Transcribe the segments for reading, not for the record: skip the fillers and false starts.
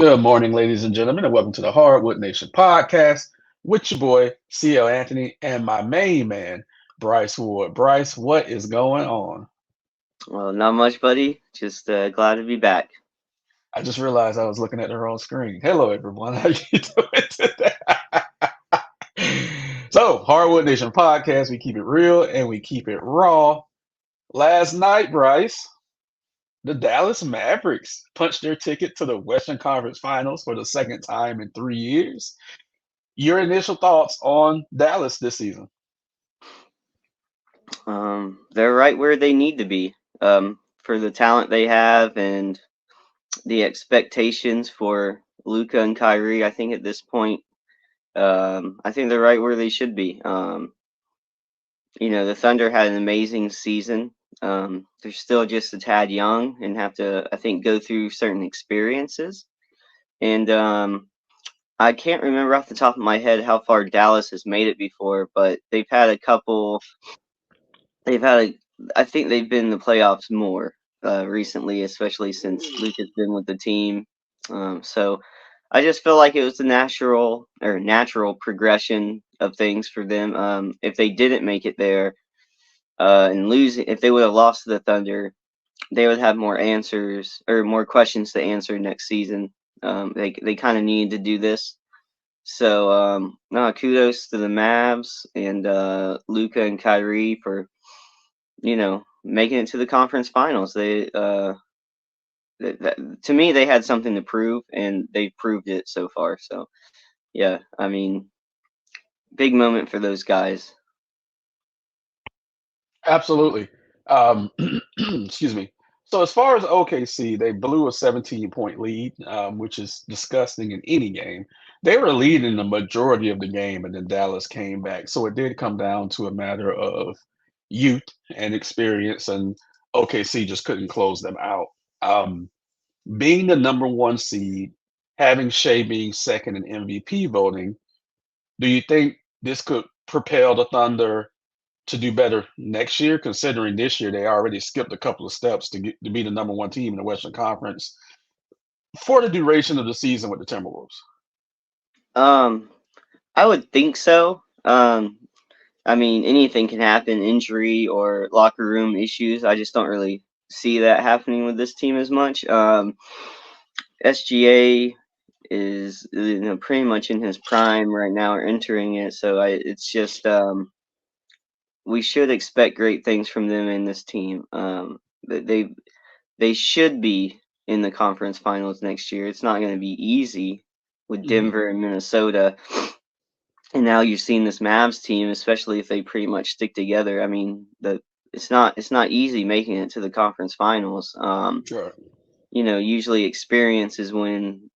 Good morning, ladies and gentlemen, and welcome to the Hardwood Nation podcast with your boy, CL Anthony, and my main man, Bryce Ward. Bryce, what is going on? Well, not much, buddy. Just glad to be back. I just realized I was looking at the wrong screen. Hello, everyone. How you doing today? So, Hardwood Nation podcast, we keep it real and we keep it raw. Last night, Bryce, the Dallas Mavericks punched their ticket to the Western Conference Finals for the second time in 3 years. Your initial thoughts on Dallas this season? They're right where they need to be for the talent they have and the expectations for Luca and Kyrie. I think at this point, I think they're right where they should be. The Thunder had an amazing season. They're still just a tad young and have to, I think, go through certain experiences. And I can't remember off the top of my head how far Dallas has made it before, but they've had a couple. I think they've been in the playoffs more recently, especially since Luka's been with the team. So I just feel like it was the natural progression of things for them. If they didn't make it there and losing, if they would have lost to the Thunder, they would have more answers or more questions to answer next season. They kind of needed to do this. So kudos to the Mavs and Luka and Kyrie for making it to the conference finals. To me, they had something to prove, and they've proved it so far. So yeah, I mean, big moment for those guys. Absolutely. Um, excuse me. So as far as OKC, they blew a 17-point lead, which is disgusting in any game. They were leading the majority of the game, and then Dallas came back. So it did come down to a matter of youth and experience, and OKC just couldn't close them out. Um, Being the number one seed, having Shea being second in MVP voting, do you think this could propel the Thunder to do better next year, considering this year they already skipped a couple of steps to be the number one team in the Western Conference for the duration of the season with the Timberwolves? Um, I would think so. I mean, anything can happen, injury or locker room issues. I just don't really see that happening with this team as much. SGA is pretty much in his prime right now or entering it, so it's just we should expect great things from them in this team. They should be in the conference finals next year. It's not going to be easy with Mhm. Denver and Minnesota. And now you've seen this Mavs team, especially if they pretty much stick together. I mean, it's not easy making it to the conference finals. Sure. Usually experience is when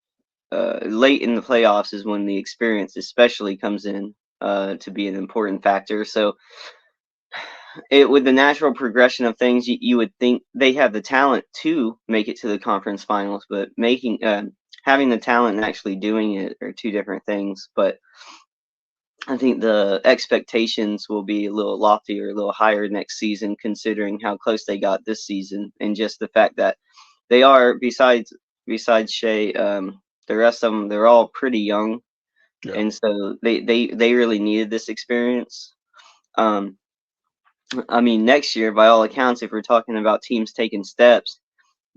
late in the playoffs is when the experience especially comes in to be an important factor. So with the natural progression of things, you would think they have the talent to make it to the conference finals, but having the talent and actually doing it are two different things. But I think the expectations will be a little loftier, a little higher next season, considering how close they got this season, and just the fact that they are besides Shea, the rest of them they're all pretty young, Yeah. and so they really needed this experience. Um, I mean, next year, by all accounts, if we're talking about teams taking steps,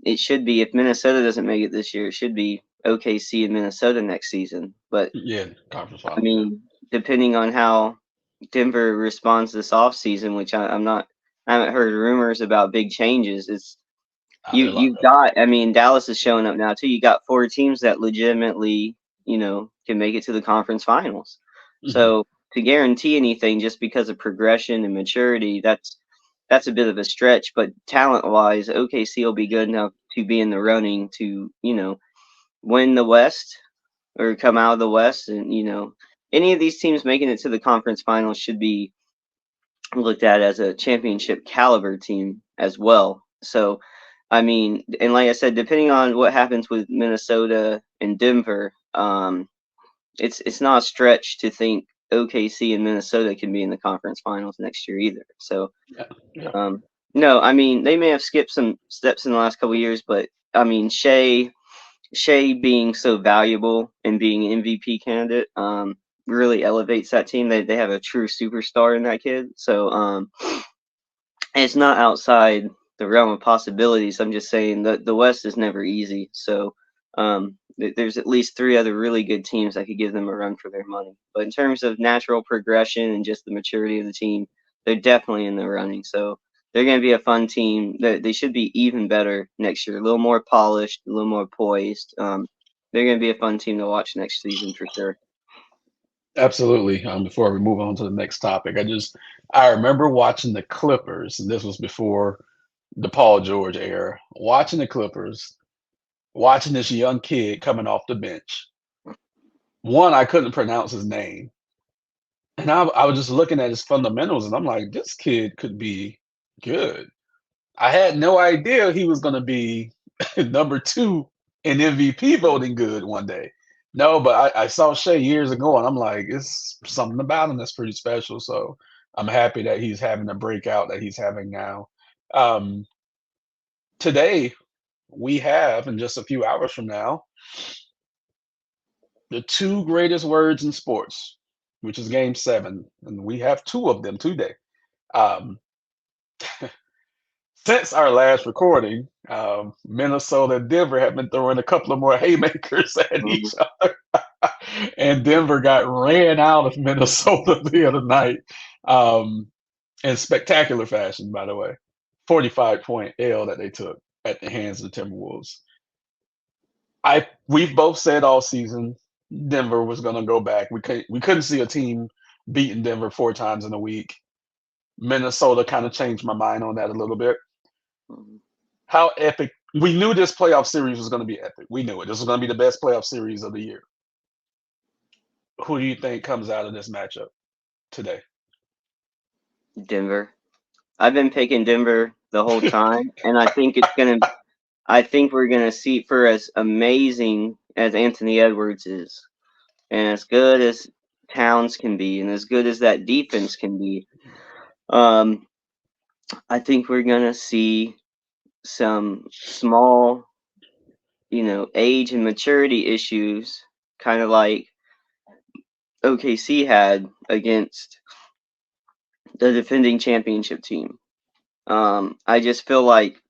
it should be if Minnesota doesn't make it this year, it should be OKC and Minnesota next season. But Yeah. Conference I finals. Yeah. mean, depending on how Denver responds this offseason, which I haven't heard rumors about big changes. It's They're you locked up. got. I mean, Dallas is showing up now too. You got four teams that legitimately, can make it to the conference finals. Hmm. So to guarantee anything just because of progression and maturity, that's a bit of a stretch. But talent wise, OKC will be good enough to be in the running to, win the West or come out of the West, and any of these teams making it to the conference finals should be looked at as a championship caliber team as well. So, I mean, and like I said, depending on what happens with Minnesota and Denver, it's not a stretch to think OKC and Minnesota can be in the conference finals next year either. So, Yeah. Yeah. no, I mean they may have skipped some steps in the last couple of years, but I mean Shea Shea being so valuable and being an MVP candidate really elevates that team. They have a true superstar in that kid. So it's not outside the realm of possibilities. I'm just saying that the West is never easy. So there's at least three other really good teams that could give them a run for their money. But in terms of natural progression and just the maturity of the team, they're definitely in the running. So they're going to be a fun team. They should be even better next year, a little more polished, a little more poised. They're going to be a fun team to watch next season for sure. Absolutely. Before we move on to the next topic, I remember watching the Clippers, and this was before the Paul George era. Watching the Clippers, watching this young kid coming off the bench. One, I couldn't pronounce his name, and I was just looking at his fundamentals, and I'm like, this kid could be good. I had no idea he was going to be number two in MVP voting good one day. No, but I saw Shea years ago, and I'm like, it's something about him that's pretty special. So I'm happy that he's having the breakout that he's having now. Um, Today, we have, in just a few hours from now, the two greatest words in sports, which is Game 7, and we have two of them today. Um, Since our last recording, Minnesota and Denver have been throwing a couple of more haymakers at Mhm. each other, and Denver got ran out of Minnesota the other night, um, in spectacular fashion, by the way. 45-point L that they took at the hands of the Timberwolves. We've both said all season Denver was going to go back. We couldn't see a team beating Denver 4 times in a week. Minnesota kind of changed my mind on that a little bit. Mhm. How epic. We knew this playoff series was going to be epic. We knew it. This was going to be the best playoff series of the year. Who do you think comes out of this matchup today? Denver. I've been picking Denver the whole time, and I think we're gonna see, for as amazing as Anthony Edwards is, and as good as Towns can be, and as good as that defense can be. Um, I think we're gonna see some small, age and maturity issues, kind of like OKC had against the defending championship team. I just feel like,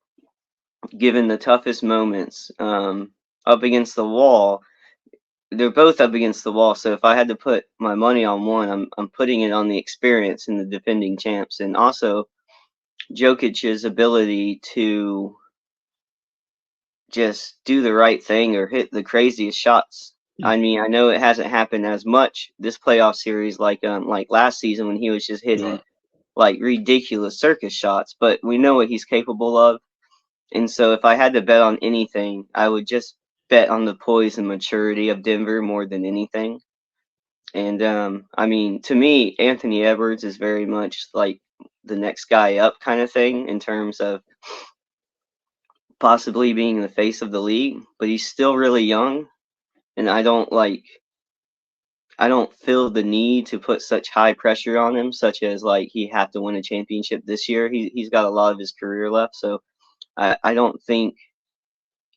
given the toughest moments, up against the wall, they're both up against the wall. So if I had to put my money on one, I'm putting it on the experience in the defending champs, and also Jokic's ability to just do the right thing or hit the craziest shots. I mean, I know it hasn't happened as much this playoff series like last season when he was just hitting Right. like ridiculous circus shots, but we know what he's capable of. And so if I had to bet on anything, I would just bet on the poise and maturity of Denver more than anything. And I mean, to me, Anthony Edwards is very much like the next guy up kind of thing in terms of possibly being the face of the league, but he's still really young, and I don't feel the need to put such high pressure on him, such as like he have to win a championship this year. He's got a lot of his career left, so I don't think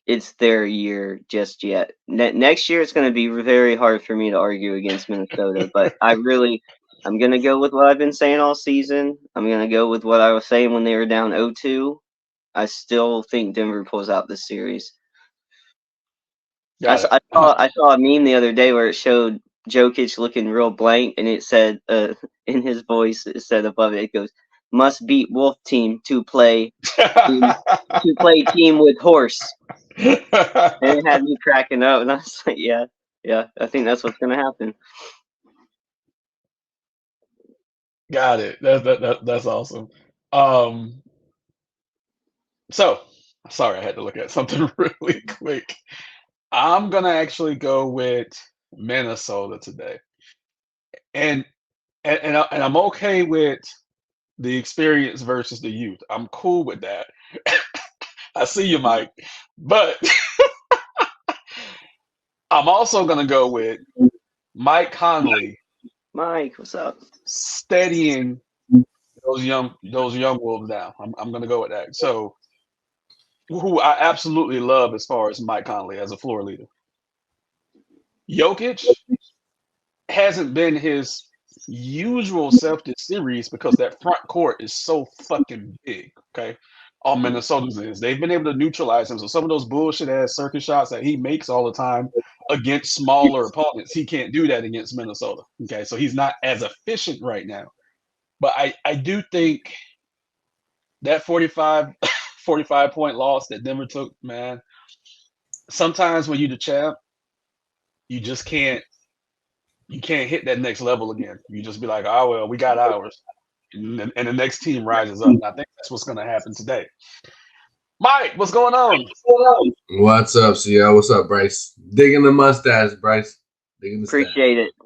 it's their year just yet. Next year, it's going to be very hard for me to argue against Minnesota, but I'm going to go with what I've been saying all season. I'm going to go with what I was saying when they were down 0-2. I still think Denver pulls out this series. I, Got s- it. I saw a meme the other day where it showed Jokic looking real blank, and it said, in his voice, it said above it, it goes, "Must beat Wolf team team to play team with horse." And it had me cracking up, and I was like, "Yeah, yeah, I think that's what's gonna happen." Got it. That's awesome. Um, so sorry, I had to look at something really quick. I'm gonna actually go with Minnesota today, and and I'm okay with the experience versus the youth. I'm cool with that. I see you, Mike, but I'm also gonna go with Mike Conley Mike, what's up? steadying those young wolves down. I'm gonna go with that. So who I absolutely love as far as Mike Conley as a floor leader. Jokic hasn't been his usual self this series because that front court is so fucking big. Okay, on Minnesota's ends, they've been able to neutralize him. So some of those bullshit ass circus shots that he makes all the time against smaller opponents, he can't do that against Minnesota. Okay, so he's not as efficient right now. But I do think that 45 point loss that Denver took, man. Sometimes when you're the champ, you just can't hit that next level again. You just be like, oh well, we got ours, and the next team rises up. And I think that's what's going to happen today. Mike, what's going on? What's up, CL? What's up, Bryce? Digging the mustache, Bryce. Digging the stash.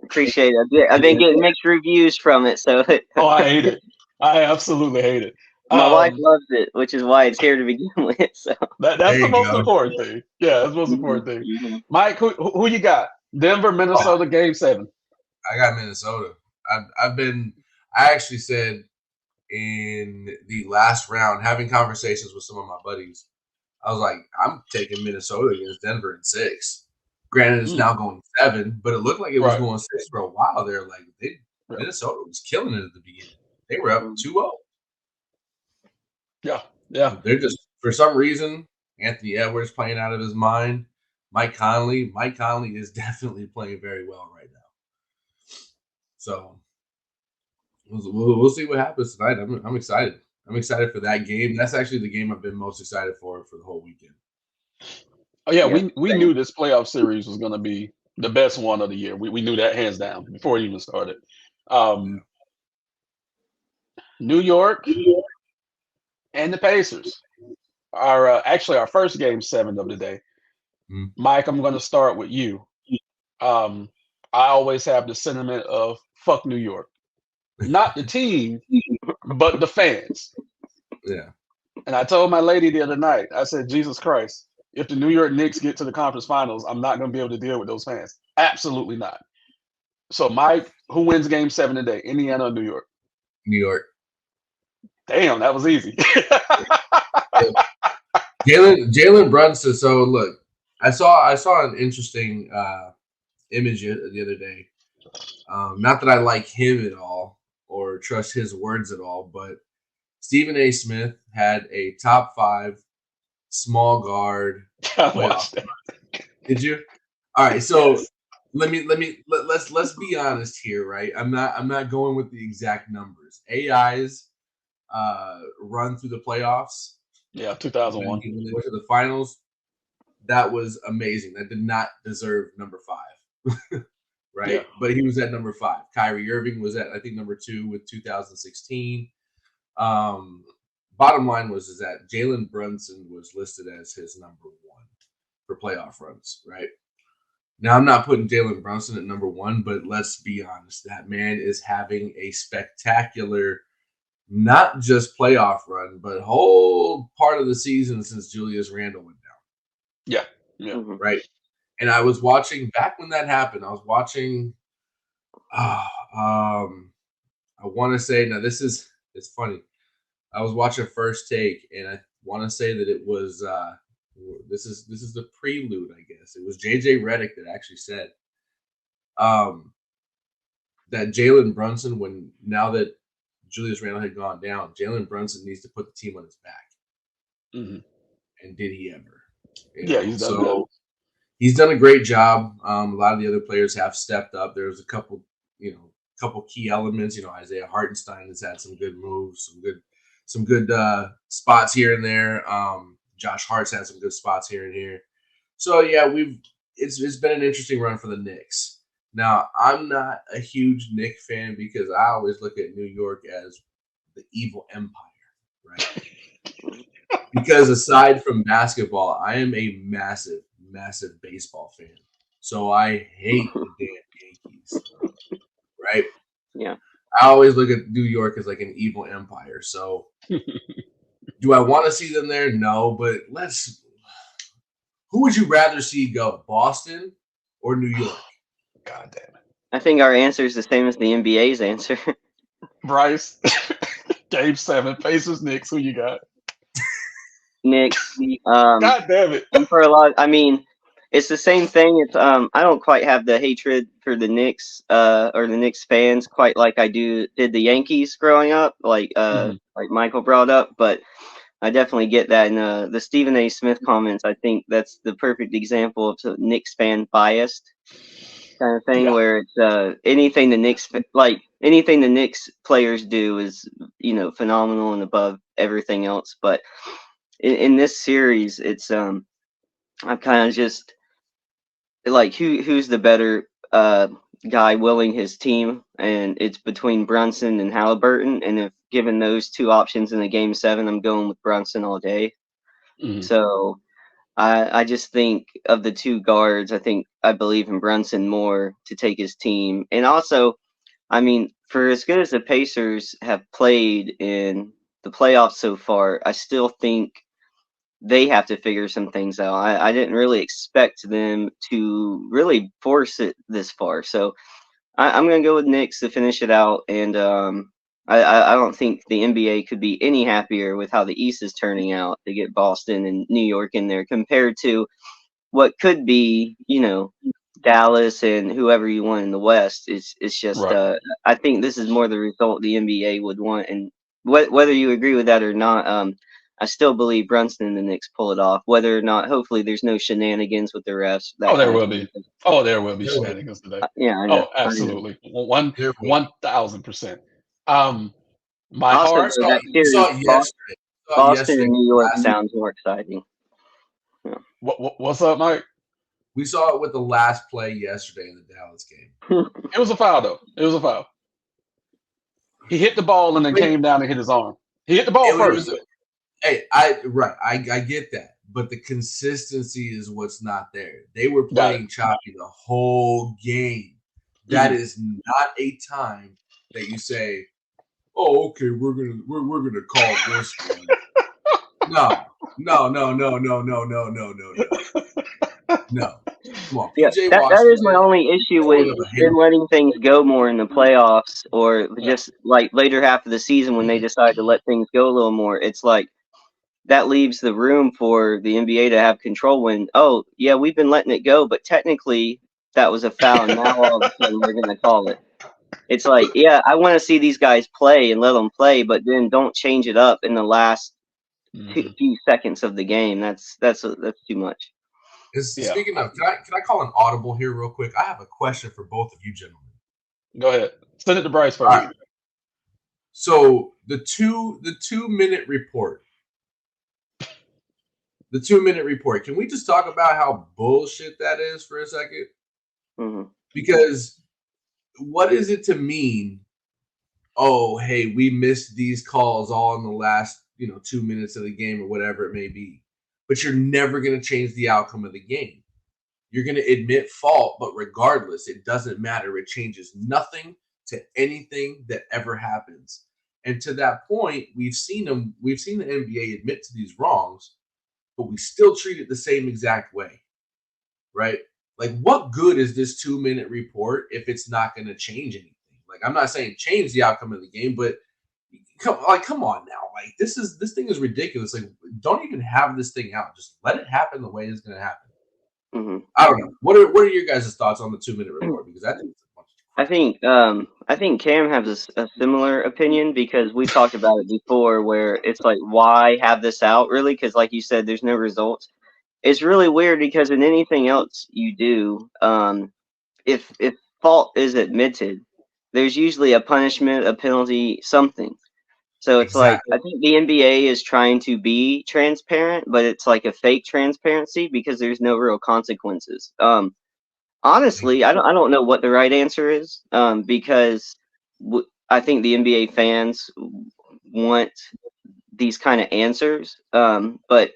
Appreciate it. I've been getting mixed reviews from it, so. Oh, I hate it. I absolutely hate it. My wife loves it, which is why it's here to begin with. So that's the most important thing. Yeah, that's the most important thing. Mm-hmm. Mike, who you got? Denver, Minnesota, Game 7. I got Minnesota. I actually said in the last round, having conversations with some of my buddies, I was like, I'm taking Minnesota against Denver in 6. Granted, it's now going 7, but it looked like it was going 6 for a while there. Like Minnesota was killing it at the beginning. They were up 2-0. Yeah. They're just, for some reason, Anthony Edwards playing out of his mind. Mike Conley is definitely playing very well right now. So we'll see what happens tonight. I'm excited. I'm excited for that game. That's actually the game I've been most excited for the whole weekend. Oh yeah, we knew this playoff series was going to be the best one of the year. We knew that hands down before it even started. New York and the Pacers are actually our first Game 7 of the day. Mike, I'm going to start with you. I always have the sentiment of fuck New York. Not the team, but the fans. Yeah. And I told my lady the other night, I said, Jesus Christ, if the New York Knicks get to the conference finals, I'm not going to be able to deal with those fans. Absolutely not. So, Mike, who wins Game 7 today? Indiana or New York? New York. Damn, that was easy. Jalen Brunson. So look, I saw an interesting image the other day. Not that I like him at all or trust his words at all, but Stephen A. Smith had a top 5 small guard playoff. Did you? All right, so yes. Let's be honest here, right? I'm not going with the exact numbers. AI's run through the playoffs. Yeah, 2001. When they went to the finals, that was amazing. That did not deserve number 5. Right? Yeah. But he was at number 5. Kyrie Irving was at, I think, number 2 with 2016. Bottom line is that Jalen Brunson was listed as his number 1 for playoff runs, right? Now, I'm not putting Jalen Brunson at number 1, but let's be honest. That man is having a spectacular, not just playoff run, but whole part of the season since Julius Randle went down. Yeah. Right? And I was watching, back when that happened, I was watching, I want to say, now it's funny. I was watching First Take, and I want to say that it was, this is the prelude, I guess. It was JJ Redick that actually said that Jalen Brunson, now that Julius Randle had gone down, Jalen Brunson needs to put the team on his back. Mm-hmm. And did he ever? He's done that. He's done a great job. A lot of the other players have stepped up. There's a couple key elements. Isaiah Hartenstein has had some good moves, some good spots here and there. Josh Hart's had some good spots here and here. So yeah, it's been an interesting run for the Knicks. Now, I'm not a huge Knicks fan because I always look at New York as the evil empire, right? Because aside from basketball, I am a massive baseball fan. So I hate the damn Yankees, right? Yeah. I always look at New York as like an evil empire. So do I want to see them there? No, but who would you rather see go, Boston or New York? God damn it. I think our answer is the same as the NBA's answer. Bryce, Game 7, Pacers, Knicks, who you got? Knicks. God damn it. And for a lot, I mean, it's the same thing. It's I don't quite have the hatred for the Knicks or the Knicks fans quite like I did the Yankees growing up, like Michael brought up, but I definitely get that. And the Stephen A. Smith comments, I think that's the perfect example of Knicks fan biased kind of thing, Yeah. where it's anything the Knicks players do is phenomenal and above everything else. But in this series, it's I'm kind of just like who's the better guy willing his team, and it's between Brunson and Halliburton. And if given those two options in the game 7, I'm going with Brunson all day. Mhm. So I just think of the two guards, I believe in Brunson more to take his team. And also, I mean, for as good as the Pacers have played in the playoffs so far, I still think they have to figure some things out. I didn't really expect them to really force it this far. So I'm going to go with Knicks to finish it out. And I don't think the NBA could be any happier with how the East is turning out to get Boston and New York in there compared to what could be, Dallas and whoever you want in the West. It's just Right. I think this is more the result the NBA would want. And whether you agree with that or not, I still believe Brunson and the Knicks pull it off. Whether or not, hopefully, there's no shenanigans with the refs, that Oh, there kind of will thing. be. Oh, there will be There will. shenanigans today. Yeah, I know. Oh, I know. absolutely. One There will. 1,000%. My Also, heart. We though, saw, that we saw series, it yesterday. We saw it Boston yesterday and with New the York last. sounds more exciting. Yeah. What's up, Mike? We saw it with the last play yesterday in the Dallas game. It was a foul, though. It was a foul. He hit the ball and then Wait, came down and hit his arm. He hit the ball it first. was. Hey, I get that, but the consistency is what's not there. They were Got it. playing choppy the whole game. That Mhm. is not a time that you say, "Oh, okay, we're gonna call this one." No, no, no, no, no, no, no, no, no, no, no. Come on, Yeah, PJ that is my Washington, only issue throwing with up a hair. them letting things go more in the playoffs, or Yeah. just like later half of the season when they decide to let things go a little more. It's like that leaves the room for the NBA to have control when, oh, yeah, we've been letting it go, but technically that was a foul, and now all of a sudden we're going to call it. It's like, yeah, I want to see these guys play and let them play, but then don't change it up in the last Mhm. few seconds of the game. That's too much. Yeah. Speaking of, can I call an audible here real quick? I have a question for both of you gentlemen. Go ahead. Send it to Bryce All first. right. So the 2 minute report. The 2 minute report. Can we just talk about how bullshit that is for a second? Hmm. Because what is it to mean? Oh, hey, we missed these calls all in the last 2 minutes of the game or whatever it may be. But you're never going to change the outcome of the game. You're going to admit fault, but regardless, it doesn't matter. It changes nothing to anything that ever happens. And to that point, we've seen the NBA admit to these wrongs, but we still treat it the same exact way, right? Like, what good is this 2 minute report if it's not going to change anything? Like, I'm not saying change the outcome of the game, but come on now. Like, this thing is ridiculous. Like, don't even have this thing out. Just let it happen the way it's going to happen. Hmm. I don't know. What are your guys' thoughts on the 2 minute report? Because I think it's a bunch of crap. I think Cam has a similar opinion because we've talked about it before, where it's like, why have this out really? Because like you said, there's no results. It's really weird because in anything else you do, if fault is admitted, there's usually a punishment, a penalty, something. So it's like Exactly. I think the NBA is trying to be transparent, but it's like a fake transparency because there's no real consequences. Honestly, I don't know what the right answer is, because I think the NBA fans want these kind of answers, but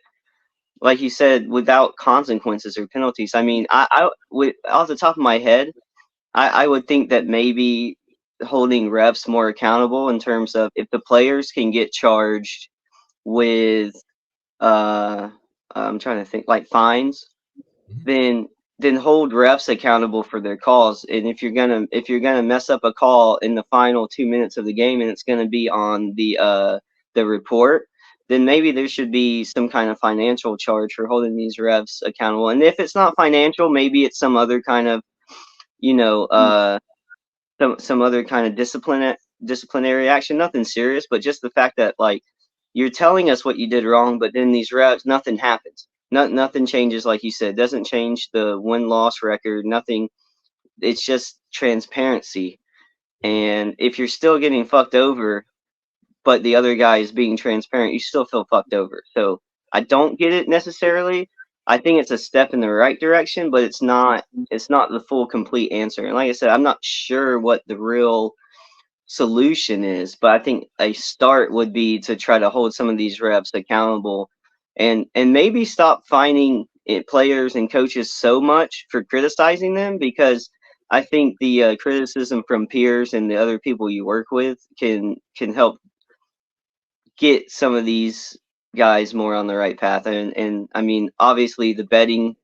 like you said, without consequences or penalties. I mean, off the top of my head, I would think that maybe holding refs more accountable in terms of if the players can get charged with, uh, I'm trying to think, like fines, Mhm. then hold refs accountable for their calls. And if you're gonna mess up a call in the final 2 minutes of the game and it's gonna be on the report, then maybe there should be some kind of financial charge for holding these refs accountable. And if it's not financial, maybe it's some other kind of, some other kind of disciplinary action. Nothing serious, but just the fact that like you're telling us what you did wrong, but then these refs, nothing happens. Nothing changes, like you said. Doesn't change the win-loss record. Nothing. It's just transparency. And if you're still getting fucked over, but the other guy is being transparent, you still feel fucked over. So I don't get it necessarily. I think it's a step in the right direction, but it's not the full complete answer. And like I said, I'm not sure what the real solution is, but I think a start would be to try to hold some of these refs accountable and maybe stop finding players and coaches so much for criticizing them, because I think the criticism from peers and the other people you work with can help get some of these guys more on the right path. And I mean, obviously the betting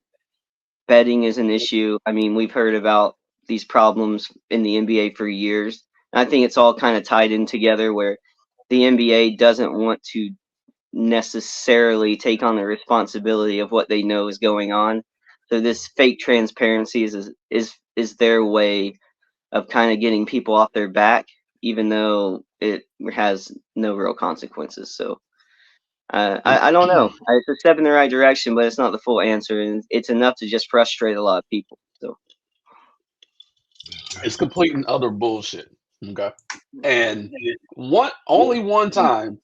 is an issue. I mean, we've heard about these problems in the NBA for years. And I think it's all kind of tied in together, where the NBA doesn't want to necessarily take on the responsibility of what they know is going on. So this fake transparency is their way of kind of getting people off their back, even though it has no real consequences. So I don't know. It's a step in the right direction, but it's not the full answer, and it's enough to just frustrate a lot of people. So It's complete and utter bullshit. Okay. And only one time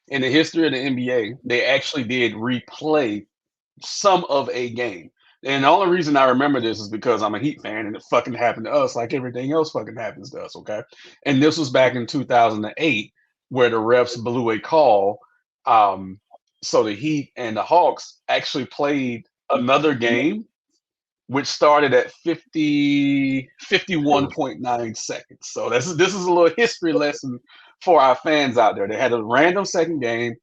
in the history of the NBA, they actually did replay some of a game. And the only reason I remember this is because I'm a Heat fan and it fucking happened to us like everything else fucking happens to us, okay? And this was back in 2008 where the refs blew a call. So the Heat and the Hawks actually played another game which started at 51.9 seconds. So this is a little history lesson for our fans out there. They had a random second game,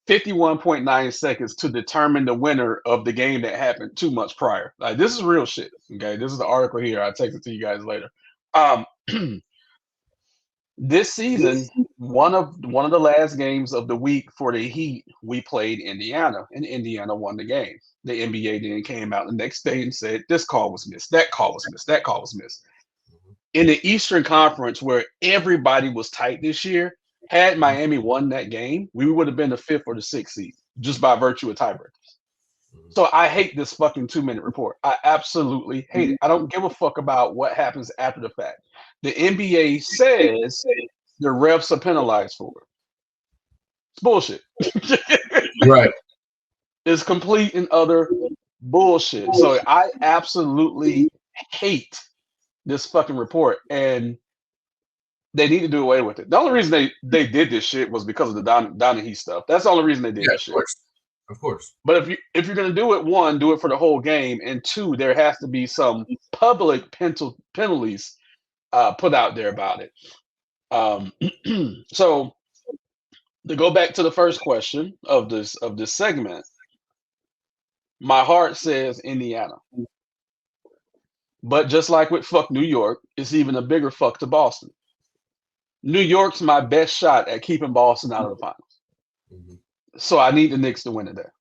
51.9 seconds to determine the winner of the game that happened 2 months prior. Like, this is real shit. Okay, this is the article here. I'll take it to you guys later. This season, one of the last games of the week for the Heat, we played Indiana, and Indiana won the game. The NBA then came out the next day and said this call was missed, that call was missed, that call was missed. In the Eastern Conference, where everybody was tight this year, had Miami won that game, we would have been the 5th or the 6th seed just by virtue of tiebreakers. So I hate this fucking 2-minute report. I absolutely hate it. I don't give a fuck about what happens after the fact. The NBA says the refs are penalized for it. It's bullshit. Right. It's complete and utter bullshit. So I absolutely hate this fucking report, and they need to do away with it. The only reason they did this shit was because of the Donahue stuff. That's the only reason they did this shit. Of course. But if you're gonna do it, one, do it for the whole game, and two, there has to be some public penalties put out there about it. So to go back to the first question of this segment, my heart says Indiana. But just like with fuck New York, it's even a bigger fuck to Boston. New York's my best shot at keeping Boston out of the finals. Mm-hmm. So I need the Knicks to win it there.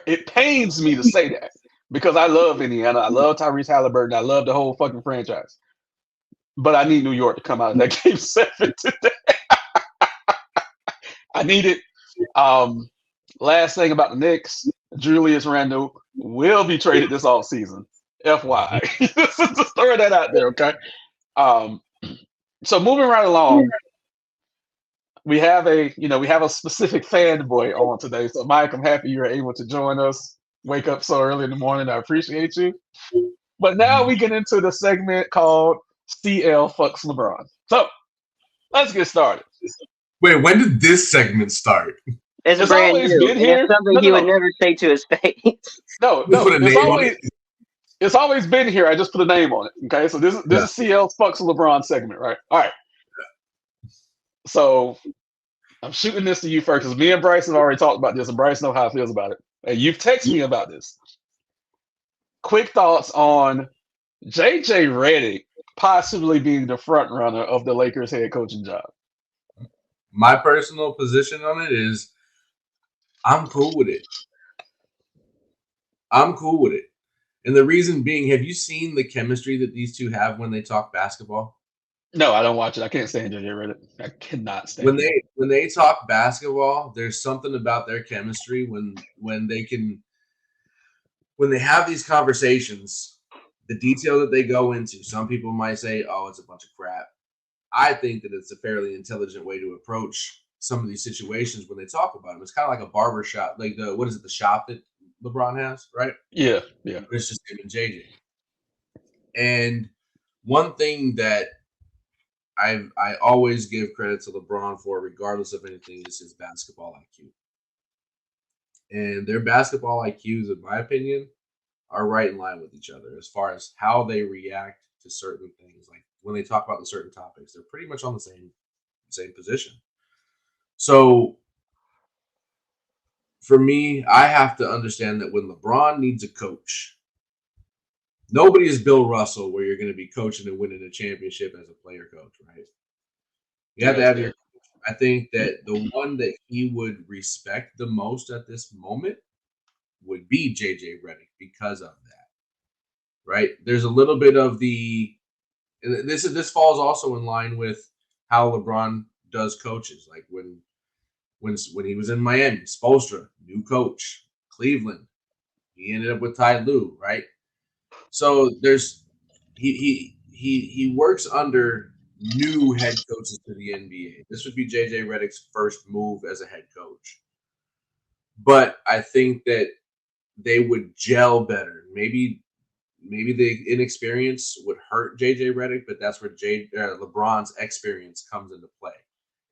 It pains me to say that because I love Indiana. I love Tyrese Halliburton. I love the whole fucking franchise. But I need New York to come out of that game 7 today. I need it. Last thing about the Knicks, Julius Randle will be traded this offseason. FYI. Just throw that out there, okay? So moving right along, we have a specific fanboy on today. So Mike, I'm happy you're able to join us. Wake up so early in the morning. I appreciate you. But now we get into the segment called CL Fucks LeBron. So let's get started. Wait, when did this segment start? It's brand always new. been here. It's something he would never say to his face. No, it's always been here. I just put a name on it. Okay, so this is CL Fucks LeBron segment, right? All right. So I'm shooting this to you first because me and Bryce have already talked about this, and Bryce knows how he feels about it. And you've texted me about this. Quick thoughts on JJ Redick possibly being the front runner of the Lakers head coaching job. My personal position on it is I'm cool with it. I'm cool with it. And the reason being, have you seen the chemistry that these two have when they talk basketball? No, I don't watch it. I can't stand JJ Redick. I cannot stand him. When they talk basketball, there's something about their chemistry when they have these conversations, the detail that they go into. Some people might say, "Oh, it's a bunch of crap." I think that it's a fairly intelligent way to approach some of these situations when they talk about them. It's kind of like a barber shop, like the shop that LeBron has, right? Yeah. But it's just him and JJ. And one thing that I always give credit to LeBron for, regardless of anything, is his basketball IQ. And their basketball IQs, in my opinion, are right in line with each other as far as how they react to certain things. Like when they talk about the certain topics, they're pretty much on the same position. So for me, I have to understand that when LeBron needs a coach, nobody is Bill Russell where you're going to be coaching and winning a championship as a player coach, right? You have to have your. I think that the one that he would respect the most at this moment would be JJ Redick because of that, right? There's a little bit of the. This falls also in line with how LeBron does coaches. Like when he was in Miami, Spoelstra, new coach, Cleveland, he ended up with Ty Lue, right? So there's he works under new head coaches to the NBA. This would be JJ Redick's first move as a head coach. But I think that they would gel better. Maybe the inexperience would hurt JJ Redick, but that's where LeBron's experience comes into play.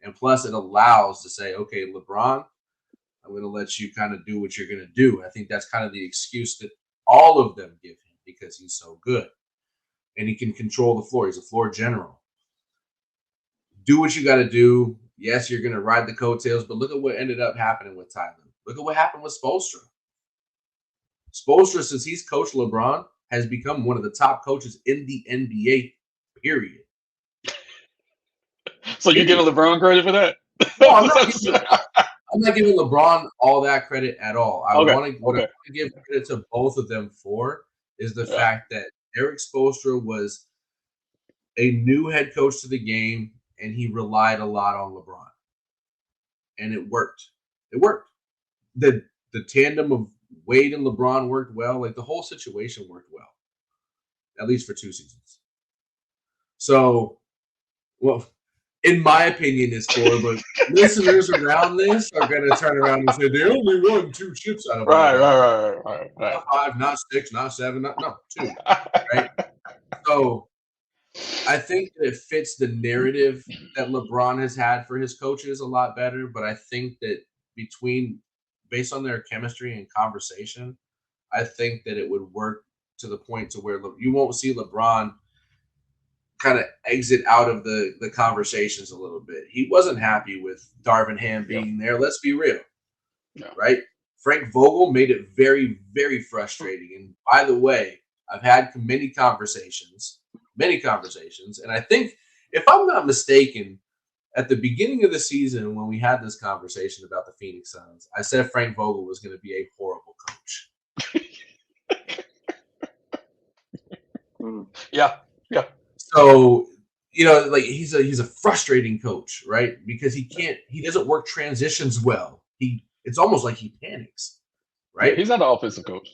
And plus it allows to say, okay, LeBron, I'm going to let you kind of do what you're going to do. I think that's kind of the excuse that all of them give him because he's so good. And he can control the floor. He's a floor general. Do what you got to do. Yes, you're going to ride the coattails, but look at what ended up happening with Tyler. Look at what happened with Spoelstra. Spoelstra, since he's coached LeBron, has become one of the top coaches in the NBA, period. So you're giving LeBron credit for that? No, I'm not giving LeBron all that credit at all. I want to give credit to both of them for is the fact that Eric Spoelstra was a new head coach to the game, and he relied a lot on LeBron. And it worked. It worked. The tandem of Wade and LeBron worked well. Like the whole situation worked well, at least for 2 seasons. So, well, in my opinion, it's cool, but listeners around this are going to turn around and say they only won 2 chips out of it. Right. Not 5, not 6, not 7, no, 2. Right? So I think that it fits the narrative that LeBron has had for his coaches a lot better, but I think that based on their chemistry and conversation, I think that it would work to the point to where you won't see LeBron kind of exit out of the conversations a little bit. He wasn't happy with Darvin Ham being there. Let's be real, right? Frank Vogel made it very, very frustrating. And by the way, I've had many conversations, and I think, if I'm not mistaken, at the beginning of the season when we had this conversation about the Phoenix Suns, I said Frank Vogel was going to be a horrible coach. Yeah. So, like he's a frustrating coach, right? Because he doesn't work transitions well. It's almost like he panics, right? He's not an offensive coach.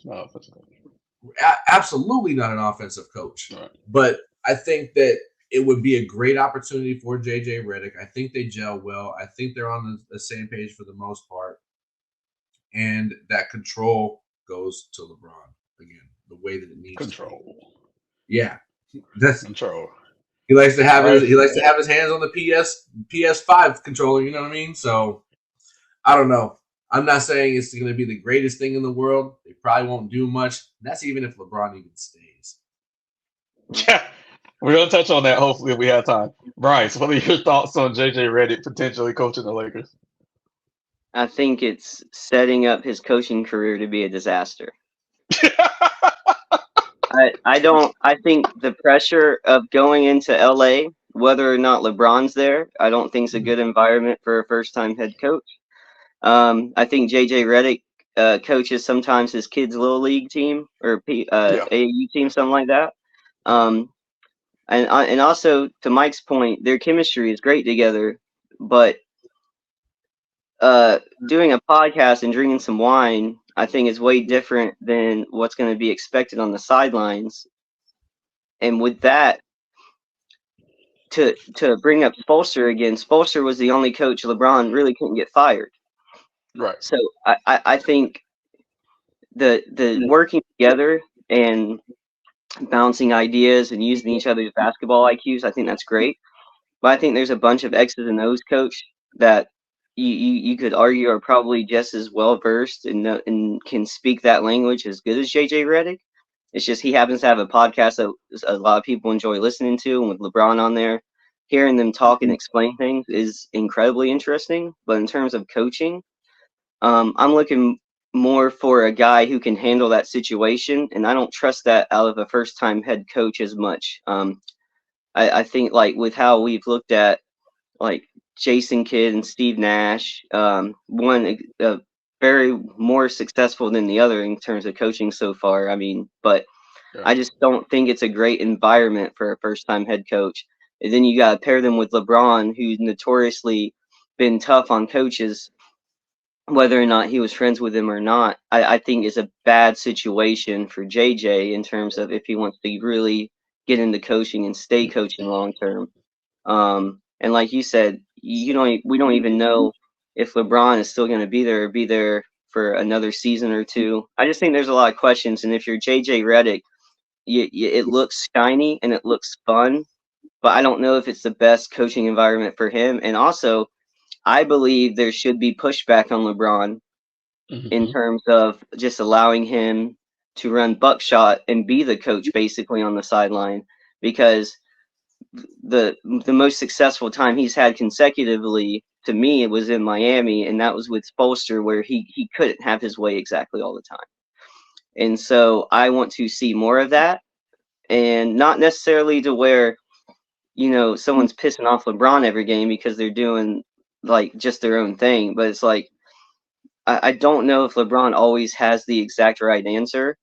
Absolutely not an offensive coach. Right. But I think that it would be a great opportunity for JJ Redick. I think they gel well. I think they're on the same page for the most part. And that control goes to LeBron again, the way that it needs control. Yeah. That's control. He likes to have his hands on the PS5 controller, you know what I mean? So I don't know. I'm not saying it's going to be the greatest thing in the world. They probably won't do much. That's even if LeBron even stays. Yeah. We're going to touch on that hopefully if we have time. Bryce, what are your thoughts on JJ Redick potentially coaching the Lakers? I think it's setting up his coaching career to be a disaster. I think the pressure of going into LA whether or not LeBron's there, I don't think it's a good environment for a first-time head coach. I think JJ Redick coaches sometimes his kids' little league team or Yeah. AAU team, something like that. And also to Mike's point, their chemistry is great together, but doing a podcast and drinking some wine, I think is way different than what's going to be expected on the sidelines. And with that, to bring up Spolster again, Spolster was the only coach LeBron really couldn't get fired. Right. So I think the working together and bouncing ideas and using each other's basketball IQs, I think that's great. But I think there's a bunch of X's and O's coach that you could argue are probably just as well versed and can speak that language as good as JJ Redick. It's just he happens to have a podcast that a lot of people enjoy listening to, and with LeBron on there, hearing them talk and explain things is incredibly interesting. But in terms of coaching, I'm looking more for a guy who can handle that situation, and I don't trust that out of a first-time head coach as much. I think like with how we've looked at like Jason Kidd and Steve Nash, one very more successful than the other in terms of coaching so far. I mean, but Yeah. I just don't think it's a great environment for a first-time head coach. And then you got to pair them with LeBron, who's notoriously been tough on coaches, whether or not he was friends with him or not. I think is a bad situation for JJ in terms of if he wants to really get into coaching and stay coaching long term. And like you said, we don't even know if LeBron is still going to be there for another season or two. I just think there's a lot of questions. And if you're JJ Redick, it looks shiny and it looks fun, but I don't know if it's the best coaching environment for him. And also, I believe there should be pushback on LeBron in Mhm. terms of just allowing him to run buckshot and be the coach basically on the sideline, because the most successful time he's had consecutively to me it was in Miami, and that was with Spolster, where he couldn't have his way exactly all the time. And so I want to see more of that, and not necessarily to where someone's pissing off LeBron every game because they're doing like just their own thing, but it's like I don't know if LeBron always has the exact right answer.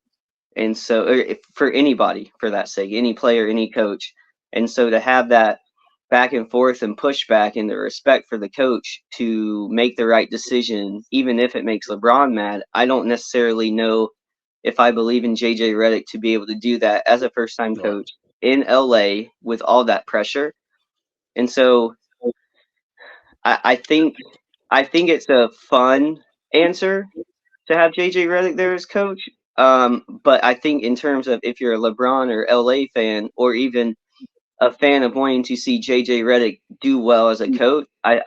And so, or if, for anybody, for that sake, any player, any coach. And so to have that back and forth and pushback and the respect for the coach to make the right decision, even if it makes LeBron mad, I don't necessarily know if I believe in JJ Redick to be able to do that as a first time Right. coach in LA with all that pressure. And so I think it's a fun answer to have JJ Redick there as coach. But I think in terms of if you're a LeBron or LA fan, or even a fan of wanting to see JJ Redick do well as a coach, I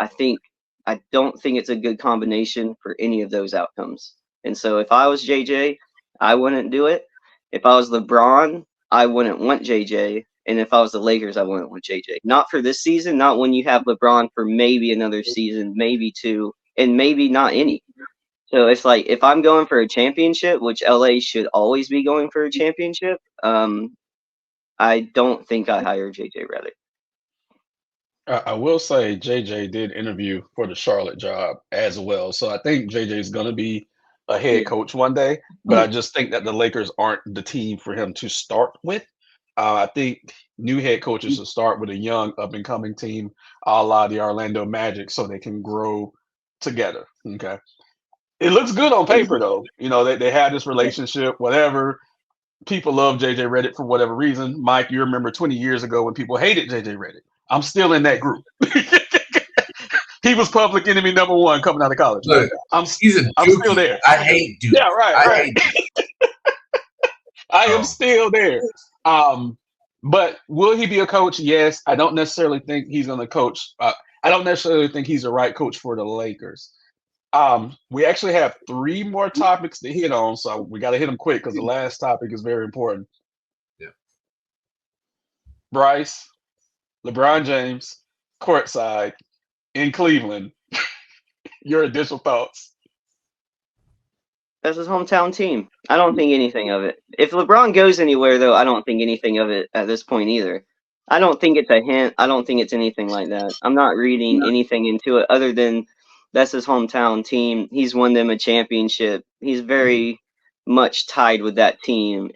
don't think it's a good combination for any of those outcomes. And so if I was JJ, I wouldn't do it. If I was LeBron, I wouldn't want JJ. And if I was the Lakers, I wouldn't want JJ. Not for this season, not when you have LeBron for maybe another season, maybe two, and maybe not any. So it's like if I'm going for a championship, which LA should always be going for a championship, I don't think I hire JJ Redick. I will say JJ did interview for the Charlotte job as well. So I think JJ is going to be a head coach one day, but I just think that the Lakers aren't the team for him to start with. I think new head coaches should start with a young up and coming team, a la the Orlando Magic, so they can grow together. Okay. It looks good on paper though. They have this relationship, whatever. People love JJ Redick for whatever reason. Mike, you remember 20 years ago when people hated JJ Redick. I'm still in that group. He was public enemy number one coming out of college. Look, I'm he's a I'm still there. I hate Duke. Yeah, right. I am Oh. still there. But will he be a coach? Yes. I don't necessarily think he's going to coach. I don't necessarily think he's the right coach for the Lakers. We actually have 3 more topics to hit on, so we got to hit them quick because the last topic is very important. Yeah. Bryce, LeBron James, courtside in Cleveland. Your initial thoughts? That's his hometown team. I don't think anything of it. If LeBron goes anywhere, though, I don't think anything of it at this point either. I don't think it's a hint. I don't think it's anything like that. I'm not reading anything into it other than that's his hometown team. He's won them a championship. He's very much tied with that team.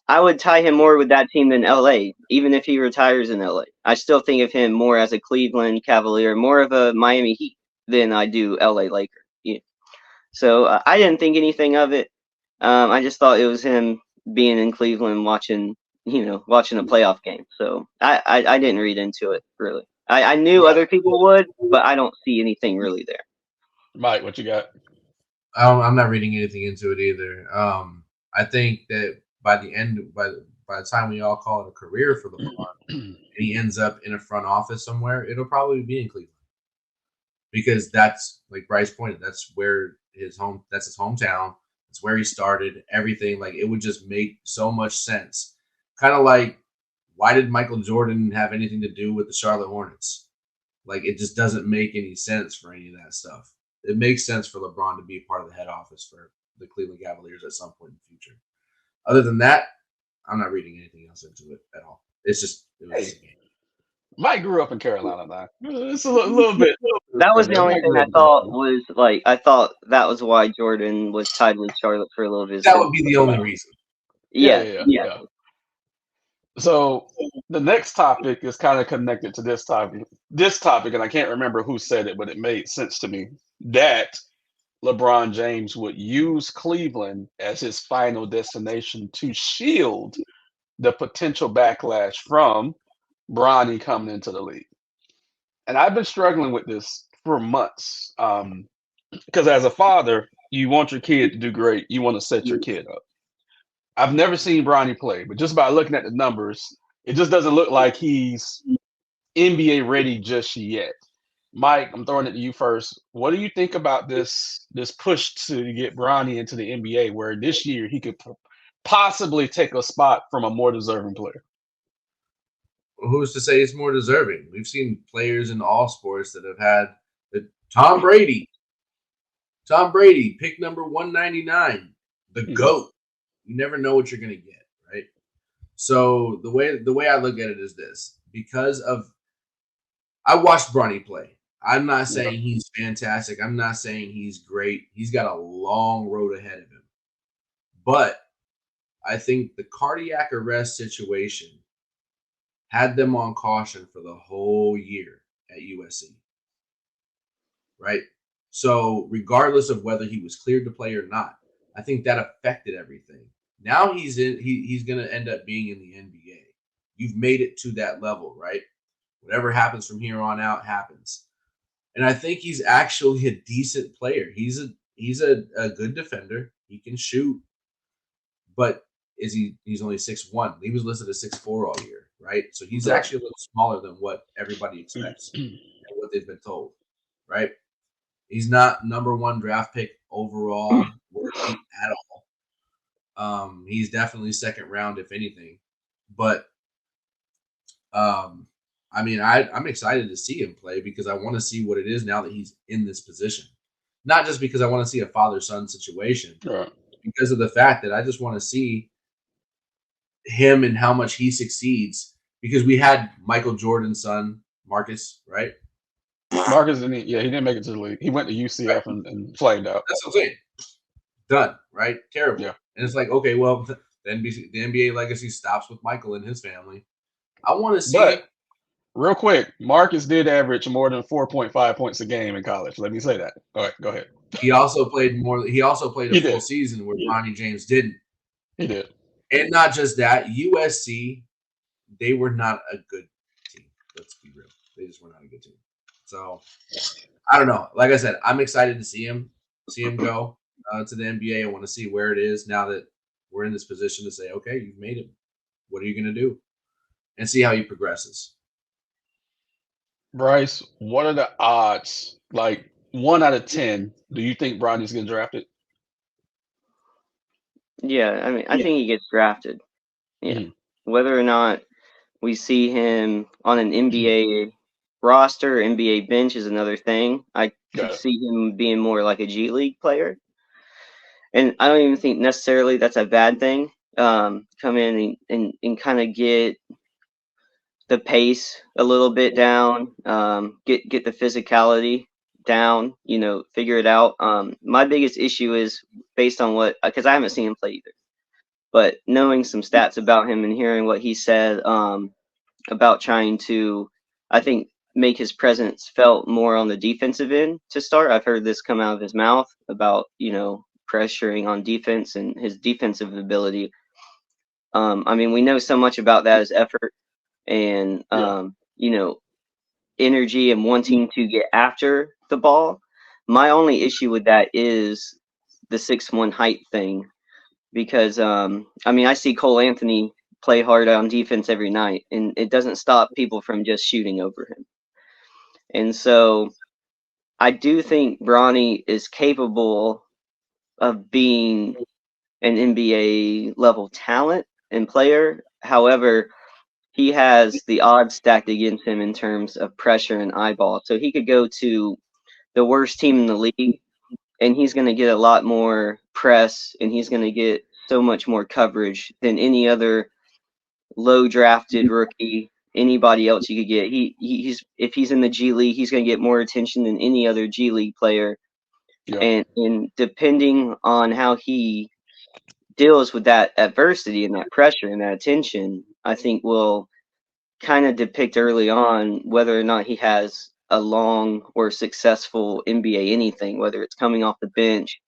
I would tie him more with that team than LA, even if he retires in LA. I still think of him more as a Cleveland Cavalier, more of a Miami Heat than I do LA Laker. Yeah. So I didn't think anything of it. I just thought it was him being in Cleveland watching a playoff game. So I didn't read into it really. I knew Right. other people would, but I don't see anything really there. Mike, what you got? I'm not reading anything into it either. I think that by the time we all call it a career for LeBron, and he ends up in a front office somewhere, it'll probably be in Cleveland, because that's, like Bryce pointed, that's where that's his hometown. That's where he started everything. Like, it would just make so much sense. Kind of like, why did Michael Jordan have anything to do with the Charlotte Hornets? Like, it just doesn't make any sense for any of that stuff. It makes sense for LeBron to be part of the head office for the Cleveland Cavaliers at some point in the future. Other than that, I'm not reading anything else into it at all. It was just a game. Mike grew up in Carolina now. It's a little bit. That was the only Mike thing grew I up in thought Carolina. was like I thought that was why Jordan was tied with Charlotte for a little bit. That would be the only reason. Yeah, Yeah. So the next topic is kind of connected to this topic. This topic, and I can't remember who said it, but it made sense to me that LeBron James would use Cleveland as his final destination to shield the potential backlash from Bronny coming into the league. And I've been struggling with this for months. Because as a father, you want your kid to do great. You want to set your kid up. I've never seen Bronny play, but just by looking at the numbers, it just doesn't look like he's NBA ready just yet. Mike, I'm throwing it to you first. What do you think about this push to get Bronny into the NBA, where this year he could possibly take a spot from a more deserving player? Well, who's to say he's more deserving? We've seen players in all sports that have had Tom Brady, pick number 199, the GOAT. You never know what you're going to get, right? So the way I look at it is this: because of I watched Bronny play. I'm not saying he's fantastic. I'm not saying he's great. He's got a long road ahead of him. But I think the cardiac arrest situation had them on caution for the whole year at USC. Right? So regardless of whether he was cleared to play or not, I think that affected everything. Now he's going to end up being in the NBA. You've made it to that level, right? Whatever happens from here on out happens. And I think he's actually a decent player. He's a good defender. He can shoot. But he's only 6'1". He was listed as 6'4" all year, right? So he's actually a little smaller than what everybody expects and what they've been told, right? He's not number one draft pick overall worthy at all. He's definitely second round, if anything. But I mean, I'm excited to see him play because I want to see what it is now that he's in this position. Not just because I want to see a father-son situation, because of the fact that I just want to see him and how much he succeeds. Because we had Michael Jordan's son, Marcus, right? Marcus didn't. Yeah, he didn't make it to the league. He went to UCF and flamed out. That's what I'm saying. Done. Right? Terrible. Yeah. And it's like, okay, well, the NBA legacy stops with Michael and his family. I want to see. But real quick, Marcus did average more than 4.5 points a game in college. Let me say that. All right, go ahead. He also played more. He also played a full season where Bronny James didn't. He did. And not just that, USC, they were not a good team. Let's be real. They just were not a good team. So I don't know. Like I said, I'm excited to see him go to the NBA. I want to see where it is now that we're in this position to say, okay, you've made him. What are you going to do? And see how he progresses. Bryce, what are the odds? Like 1 out of 10, do you think Bronny's getting drafted? Yeah, I mean, I think he gets drafted. Yeah. Whether or not we see him on an NBA roster, NBA bench is another thing. I could see him being more like a G League player. And I don't even think necessarily that's a bad thing. Come in and kind of get the pace a little bit down, get the physicality down, figure it out. My biggest issue is based on because I haven't seen him play either, but knowing some stats about him and hearing what he said about trying to, I think, make his presence felt more on the defensive end to start. I've heard this come out of his mouth about, pressuring on defense and his defensive ability. I mean, we know so much about that as effort and, energy and wanting to get after the ball. My only issue with that is the 6'1" height thing because, I mean, I see Cole Anthony play hard on defense every night, and it doesn't stop people from just shooting over him. And so I do think Bronny is capable of being an NBA level talent and player. However, he has the odds stacked against him in terms of pressure and eyeball. So he could go to the worst team in the league, and he's going to get a lot more press, and he's going to get so much more coverage than any other low drafted rookie, anybody else you could get. He's if he's in the G League, he's going to get more attention than any other G League player. Yeah. And depending on how he deals with that adversity and that pressure and that attention, I think will kind of depict early on whether or not he has a long or successful NBA anything, whether it's coming off the bench,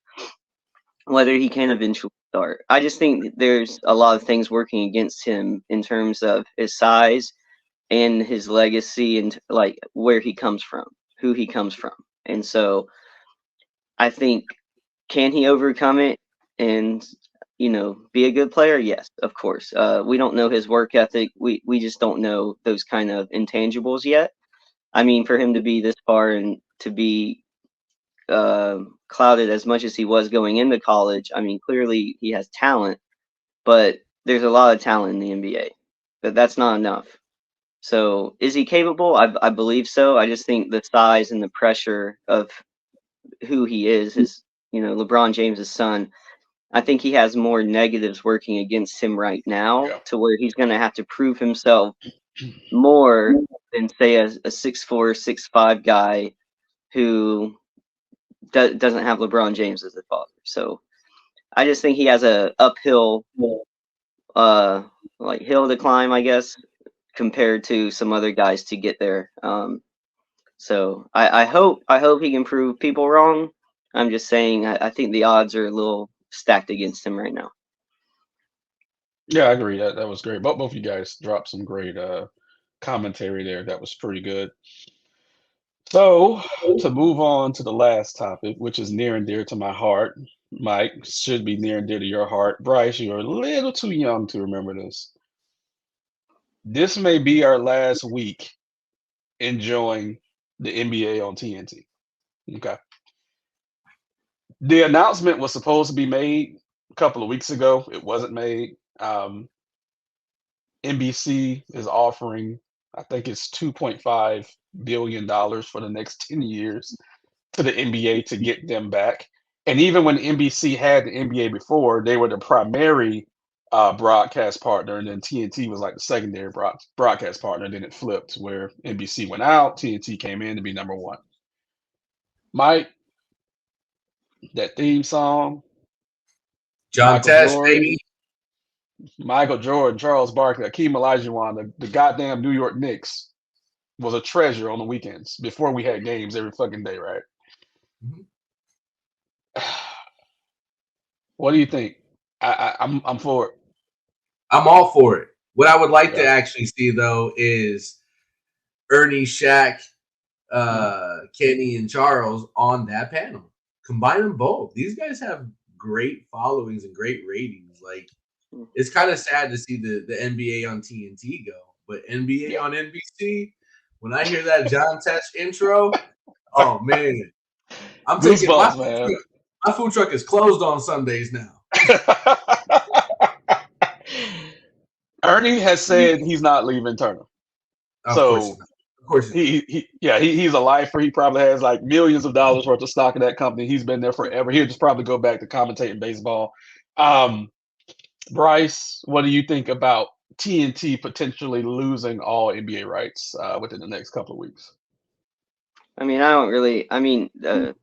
whether he can eventually start. I just think there's a lot of things working against him in terms of his size and his legacy and like where he comes from, who he comes from. And so I think, can he overcome it and be a good player? Yes, of course. We don't know his work ethic. We just don't know those kind of intangibles yet. I mean, for him to be this far and to be clouded as much as he was going into college, I mean, clearly he has talent, but there's a lot of talent in the NBA. But that's not enough. So is he capable? I believe so. I just think the size and the pressure of who he is, LeBron James's son. I think he has more negatives working against him right now to where he's going to have to prove himself more than, say, a 6'4", 6'5" guy who doesn't have LeBron James as a father. So I just think he has a uphill, hill to climb, I guess, compared to some other guys to get there. So I hope he can prove people wrong. I'm just saying I think the odds are a little stacked against him right now. Yeah, I agree. That was great. Both you guys dropped some great commentary there. That was pretty good. So to move on to the last topic, which is near and dear to my heart, Mike, should be near and dear to your heart. Bryce, you're a little too young to remember this. This may be our last week enjoying the NBA on TNT. Okay. The announcement was supposed to be made a couple of weeks ago. It wasn't made. NBC is offering, I think it's $2.5 billion for the next 10 years to the NBA to get them back. And even when NBC had the NBA before, they were the primary broadcast partner, and then TNT was like the secondary broadcast partner. Then it flipped where NBC went out, TNT came in to be number one. Mike, that theme song, John Michael Tesh, Jordan, baby. Michael Jordan, Charles Barkley, Akeem Olajuwon, the goddamn New York Knicks was a treasure on the weekends before we had games every fucking day, right? Mhm. What do you think? I'm for it. I'm all for it. What I would like to Yeah. actually see though is Ernie, Shaq, Kenny, and Charles on that panel. Combine them both. These guys have great followings and great ratings. Like, it's kind of sad to see the NBA on TNT go, but NBA on NBC. When I hear that John Tesh intro, oh man, I'm taking Goosebumps, man. my food truck is closed on Sundays now. Ernie has said he's not leaving Turner. Of course, So of course, he's a lifer. He probably has like millions of dollars worth of stock in that company. He's been there forever. He'll just probably go back to commentating baseball. Bryce, what do you think about TNT potentially losing all NBA rights within the next couple of weeks. I mean, I don't really. I mean, the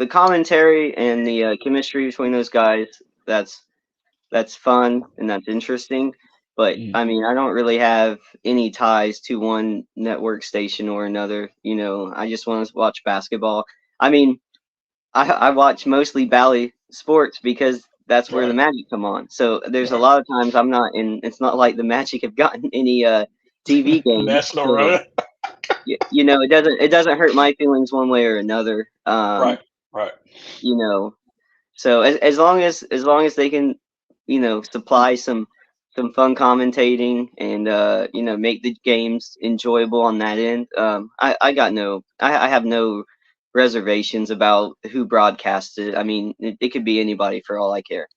commentary and the chemistry between those guys. That's fun and that's interesting. But Mm. I mean, I don't really have any ties to one network station or another. I just want to watch basketball. I mean, I watch mostly Bally Sports because that's where the Right. Magic come on. So there's a Right. lot of times I'm not in. It's not like the Magic have gotten any TV games. National So run. it doesn't hurt my feelings one way or another. Right. Right. You know, so as long as they can, supply some fun commentating and make the games enjoyable on that end. I have no reservations about who broadcasts it. I mean, it could be anybody for all I care.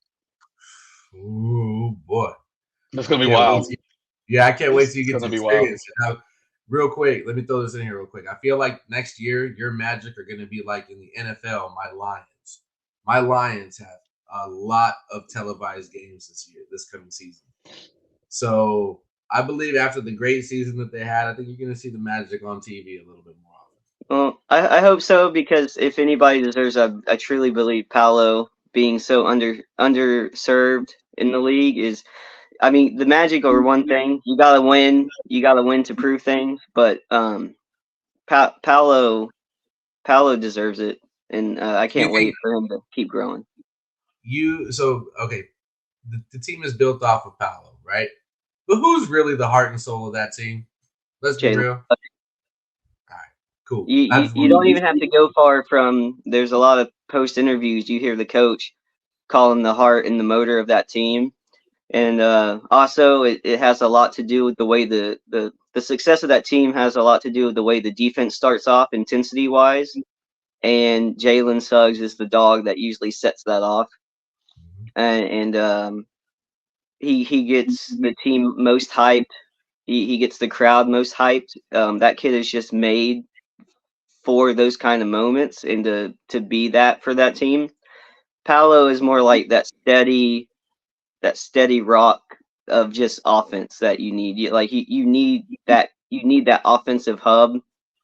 Ooh boy, It's I gonna be can't wait. wild. Yeah, I can't wait It's till you get gonna to be wild. experience it. Now, real quick, let me throw this in here real quick. I feel like next year your Magic are going to be like in the NFL. My Lions. My Lions have a lot of televised games this coming season. So I believe after the great season that they had, I think you're going to see the Magic on TV a little bit more often. Well, I hope so because if anybody deserves, I truly believe Paolo being so underserved in the league is. I mean, the Magic are one thing. You gotta win. You gotta win to prove things. But Paolo deserves it, and I Do you can't think wait for him to keep growing. okay? The team is built off of Paolo, right? But who's really the heart and soul of that team? Let's be Jalen, real. All right, cool. you don't even have to go far from. There's a lot of post interviews. You hear the coach call him the heart and the motor of that team, and also it has a lot to do with the way the success of that team has a lot to do with the way the defense starts off intensity wise. And Jalen Suggs is the dog that usually sets that off, and he gets the team most hyped. He gets the crowd most hyped. That kid is just made for those kind of moments and to be that for that team. Paolo is more like that steady rock of just offense that you need. You need that offensive hub,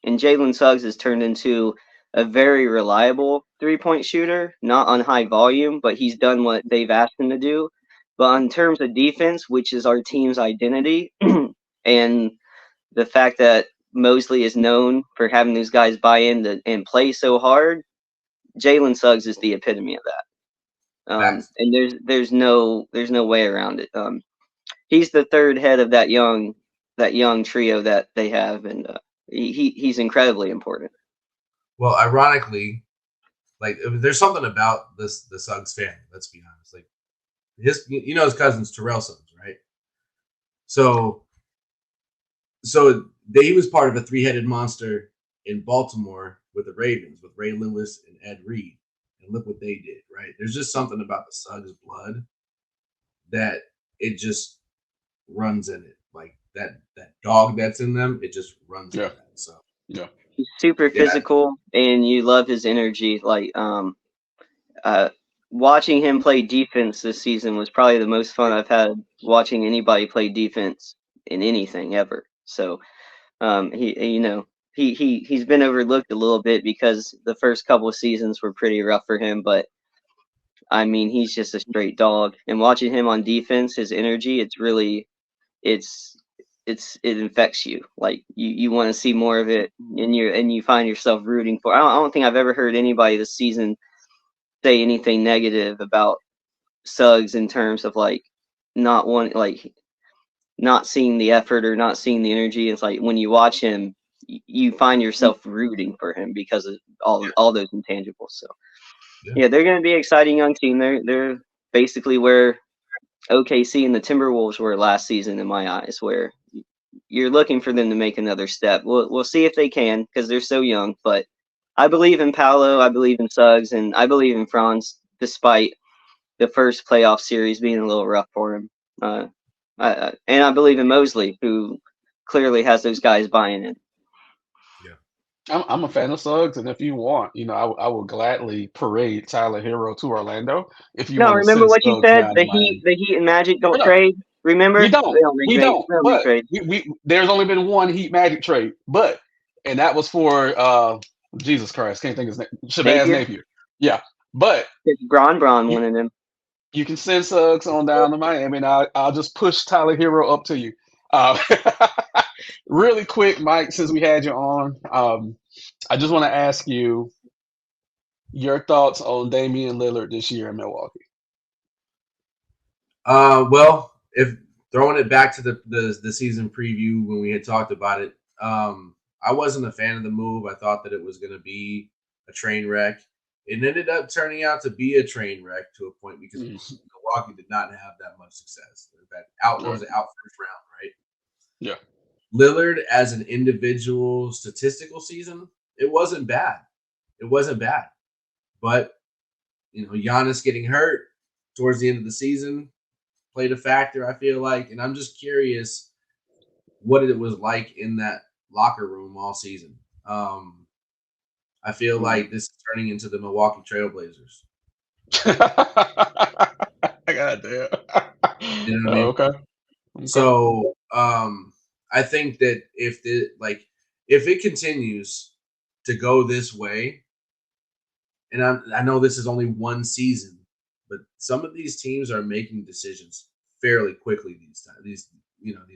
and Jalen Suggs has turned into a very reliable 3-point shooter, not on high volume, but he's done what they've asked him to do. But in terms of defense, which is our team's identity, and the fact that Mosley is known for having these guys buy in and play so hard, Jalen Suggs is the epitome of that. Facts. And there's no way around it. He's the third head of that young trio that they have, and he's incredibly important. Well, ironically, like there's something about the Suggs family. Let's be honest. Like his cousin's Terrell Suggs, right? So he was part of a three-headed monster in Baltimore with the Ravens, with Ray Lewis and Ed Reed, and look what they did, right? There's just something about the Suggs blood that it just runs in it, like that dog that's in them. It just runs in Yeah. that. So Yeah. He's super Yeah. physical, and you love his energy. Watching him play defense this season was probably the most fun I've had watching anybody play defense in anything ever. So, he's been overlooked a little bit because the first couple of seasons were pretty rough for him. But I mean, he's just a straight dog. And watching him on defense, his energy, it's it infects you. Like you want to see more of it, and you find yourself rooting for. I don't think I've ever heard anybody this season say anything negative about Suggs in terms of not seeing the effort or not seeing the energy. It's like when you watch him, you find yourself rooting for him because of all those intangibles. So yeah, they're going to be an exciting young team. They're basically where OKC and the Timberwolves were last season in my eyes, where you're looking for them to make another step. We'll see if they can because they're so young. But I believe in Paolo, I believe in Suggs, and I believe in Franz, despite the first playoff series being a little rough for him. And I believe in Mosley, who clearly has those guys buying in. I'm a fan of Suggs, and if you want, I will gladly parade Tyler Hero to Orlando if you No, want to remember send what you Suggs said? down to The Miami. Heat and Magic Fair don't enough. trade. Remember? We don't. We don't We retrade. don't. We don't But retrade. we there's only been one Heat Magic trade, and that was for Jesus Christ, can't think of his name. Shabazz Napier? Napier. Yeah. But It's Braun you, wanted him. you can send Suggs on down to Miami, and I'll just push Tyler Hero up to you. Uh, really quick, Mike, since we had you on, I just want to ask you your thoughts on Damian Lillard this year in Milwaukee. Well, if throwing it back to the season preview when we had talked about it, I wasn't a fan of the move. I thought that it was going to be a train wreck. It ended up turning out to be a train wreck to a point because Milwaukee did not have that much success. It was out first round, right? Yeah. Lillard as an individual statistical season, it wasn't bad. It wasn't bad. But, Giannis getting hurt towards the end of the season played a factor, I feel like. And I'm just curious what it was like in that locker room all season. I feel like this is turning into the Milwaukee Trailblazers. God damn. You know what I mean? Okay. So I think that if it continues to go this way, and I know this is only one season, but some of these teams are making decisions fairly quickly these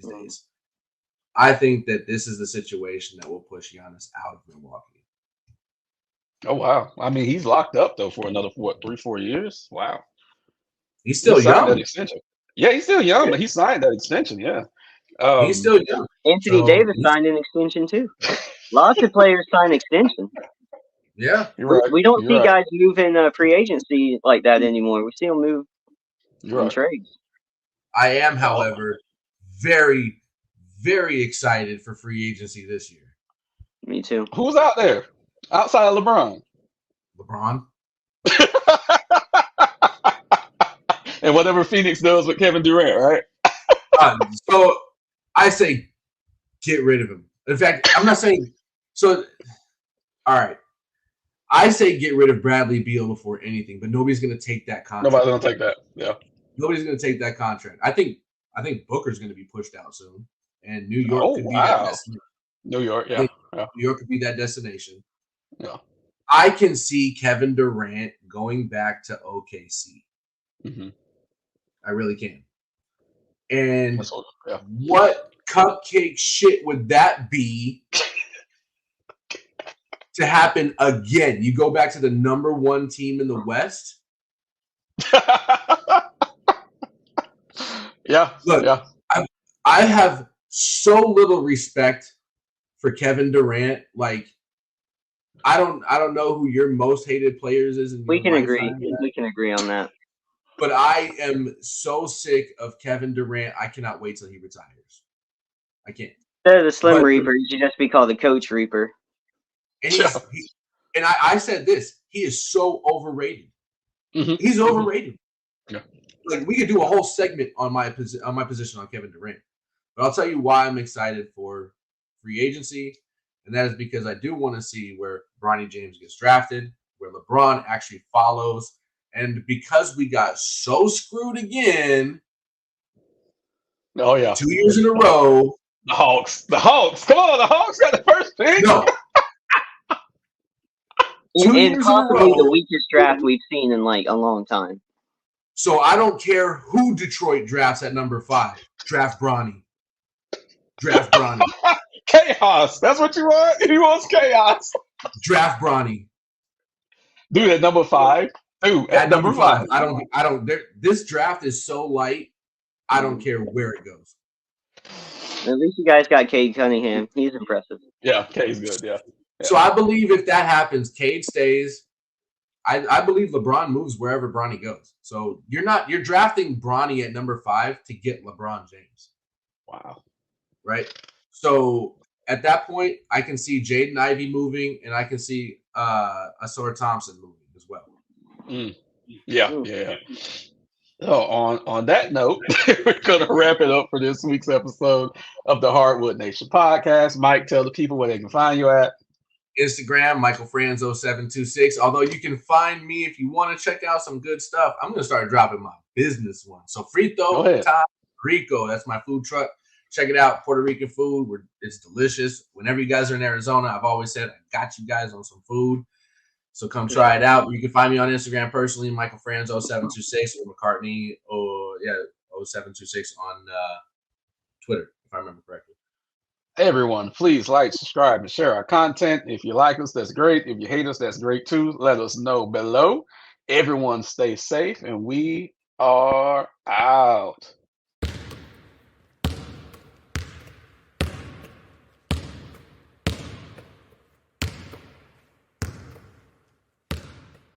days. I think that this is the situation that will push Giannis out of Milwaukee. Oh wow! I mean, he's locked up though for another 3-4 years. Wow. He's still signed young. That extension. Yeah, he's still young, but he signed that extension. Yeah. He's still young. Anthony Davis signed an extension too. Lots of players sign extensions. Yeah, you're right. We don't see guys move in free agency like that anymore. We see them move in trades. I am, however, very, very excited for free agency this year. Me too. Who's out there outside of LeBron? LeBron. And whatever Phoenix does with Kevin Durant, right? So I say get rid of him. In fact, I'm not saying so. All right. I say get rid of Bradley Beal before anything, but nobody's going to take that contract. Nobody's going to take that. Yeah. Nobody's going to take that contract. I think Booker's going to be pushed out soon, and New York could be that destination. New York, yeah. New York could be that destination. Yeah. I can see Kevin Durant going back to OKC. Mm-hmm. I really can. And what cupcake shit would that be to happen again? You go back to the number one team in the West? Yeah. Look, yeah. I have so little respect for Kevin Durant. Like, I don't know who your most hated players is. We can agree. We can agree on that. But I am so sick of Kevin Durant. I cannot wait till he retires. I can't. Instead of the Slim Reaper, you should just be called the Coach Reaper. And I said this. He is so overrated. Mm-hmm. He's overrated. Yeah. Like, we could do a whole segment on my position on Kevin Durant. But I'll tell you why I'm excited for free agency, and that is because I do want to see where Bronny James gets drafted, where LeBron actually follows, and because we got so screwed again. Oh yeah, 2 years in a row. The Hawks. Come on, the Hawks got the first pick. No. And possibly the weakest draft we've seen in like a long time. So I don't care who Detroit drafts at number 5. Draft Bronny. Draft Bronny. Chaos. That's what you want? He wants chaos. Draft Bronny. Dude, at number 5. Dude, at number 5. I don't. This draft is so light. I don't care where it goes. At least you guys got Cade Cunningham. He's impressive. Yeah, Cade's good. Yeah. So I believe if that happens, Cade stays. I believe LeBron moves wherever Bronny goes. So you're drafting Bronny at number 5 to get LeBron James. Wow. Right? So at that point, I can see Jaden Ivey moving, and I can see Asor Thompson moving as well. Yeah. So on that note, we're going to wrap it up for this week's episode of the Hardwood Nation podcast. Mike, tell the people where they can find you at. Instagram, MichaelFranzo726. Although you can find me if you want to check out some good stuff. I'm going to start dropping my business one. So free throw time Rico. That's my food truck. Check it out, Puerto Rican food. It's delicious. Whenever you guys are in Arizona, I've always said I got you guys on some food. So come try it out. You can find me on Instagram personally, Michael Franz 0726 or McCartney 0726 on Twitter, if I remember correctly. Everyone, please like, subscribe, and share our content. If you like us, that's great. If you hate us, that's great too. Let us know below. Everyone stay safe, and we are out.